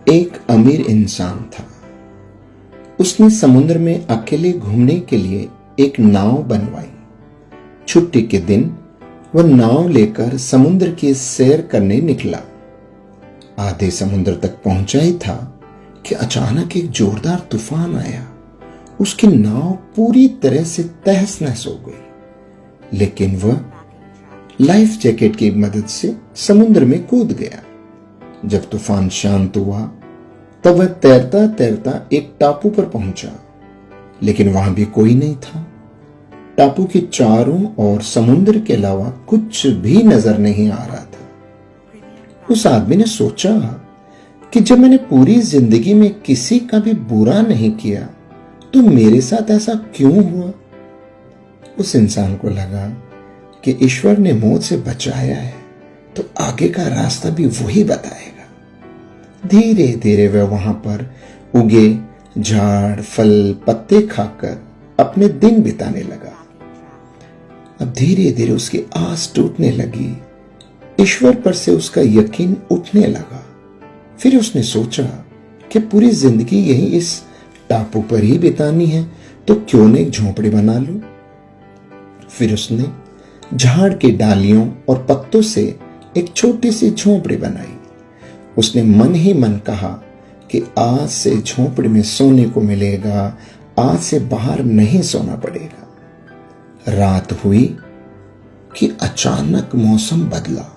एक अमीर इंसान था। उसने समुद्र में अकेले घूमने के लिए एक नाव बनवाई। छुट्टी के दिन वह नाव लेकर समुद्र की सैर करने निकला। आधे समुद्र तक पहुंचा ही था कि अचानक एक जोरदार तूफान आया। उसकी नाव पूरी तरह से तहस नहस हो गई, लेकिन वह लाइफ जैकेट की मदद से समुद्र में कूद गया। जब तूफान शांत हुआ तब वह तैरता तैरता एक टापू पर पहुंचा, लेकिन वहां भी कोई नहीं था। टापू के चारों ओर समुद्र के अलावा कुछ भी नजर नहीं आ रहा था। उस आदमी ने सोचा कि जब मैंने पूरी जिंदगी में किसी का भी बुरा नहीं किया तो मेरे साथ ऐसा क्यों हुआ। उस इंसान को लगा कि ईश्वर ने मौत से बचाया है तो आगे का रास्ता भी वही बताएगा। धीरे धीरे वह वहां पर उगे झाड़ फल पत्ते खाकर अपने दिन बिताने लगा। अब धीरे धीरे उसकी आस टूटने लगी। ईश्वर पर से उसका यकीन उठने लगा। फिर उसने सोचा कि पूरी जिंदगी यही इस टापू पर ही बितानी है तो क्यों न एक झोंपड़ी बना लूं। फिर उसने झाड़ की डालियों और पत्तों से एक छोटी सी झोंपड़ी बनाई। उसने मन ही मन कहा कि आज से झोंपड़ी में सोने को मिलेगा, आज से बाहर नहीं सोना पड़ेगा। रात हुई कि अचानक मौसम बदला।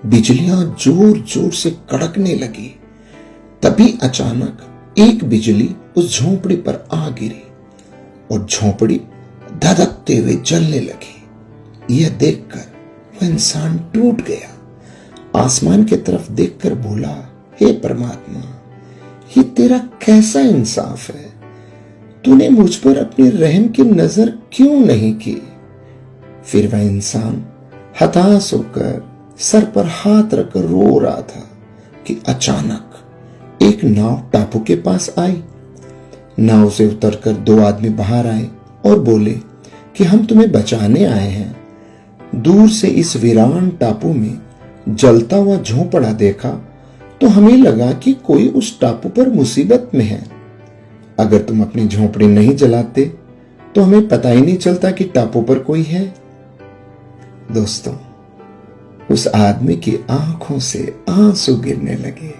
बिजलियां जोर जोर से कड़कने लगी। तभी अचानक एक बिजली उस झोंपड़ी पर आ गिरी और झोंपड़ी धधकते हुए जलने लगी। यह देखकर वह इंसान टूट गया। आसमान की तरफ देखकर बोला, हे परमात्मा, ये तेरा कैसा इंसाफ है। तूने मुझ पर अपनी रहम की नजर क्यों नहीं की। फिर वह इंसान हताश होकर सर पर हाथ रखकर रो रहा था कि अचानक एक नाव टापू के पास आई। नाव से उतरकर दो आदमी बाहर आए और बोले कि हम तुम्हें बचाने आए हैं। दूर से इस वीरान टापू में जलता हुआ झोंपड़ा देखा तो हमें लगा कि कोई उस टापू पर मुसीबत में है। अगर तुम अपनी झोंपड़ी नहीं जलाते तो हमें पता ही नहीं चलता कि टापू पर कोई है। दोस्तों, उस आदमी की आंखों से आंसू गिरने लगे।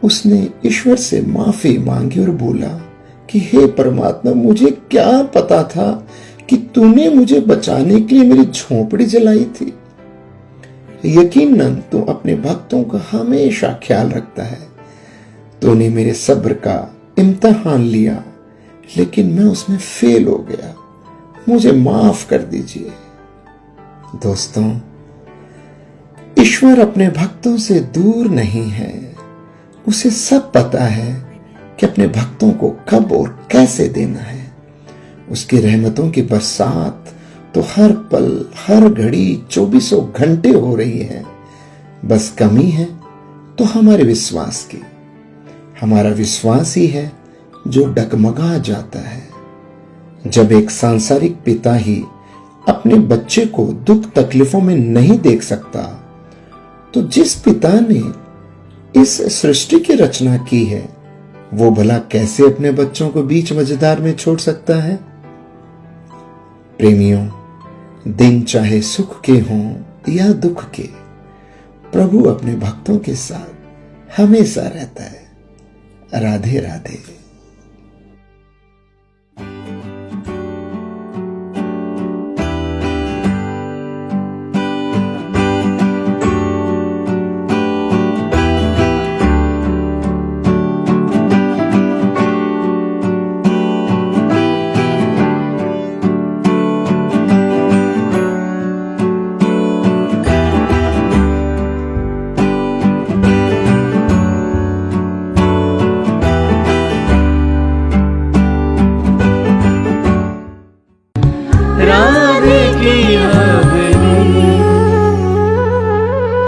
उसने ईश्वर से माफी मांगी और बोला कि हे परमात्मा, मुझे क्या पता था कि तूने मुझे बचाने के लिए मेरी झोंपड़ी जलाई थी। यकीनन तू अपने भक्तों का हमेशा ख्याल रखता है। तूने मेरे सब्र का इम्तिहान लिया, लेकिन मैं उसमें फेल हो गया। मुझे माफ कर दीजिए। दोस्तों, ईश्वर अपने भक्तों से दूर नहीं है। उसे सब पता है कि अपने भक्तों को कब और कैसे देना है। उसकी रहमतों की बरसात तो हर पल हर घड़ी 24 घंटे हो रही है। बस कमी है तो हमारे विश्वास की। हमारा विश्वास ही है जो डगमगा जाता है। जब एक सांसारिक पिता ही अपने बच्चे को दुख तकलीफों में नहीं देख सकता तो जिस पिता ने इस सृष्टि की रचना की है वो भला कैसे अपने बच्चों को बीच मझधार में छोड़ सकता है। प्रेमियों, दिन चाहे सुख के हों या दुख के, प्रभु अपने भक्तों के साथ हमेशा रहता है। राधे राधे।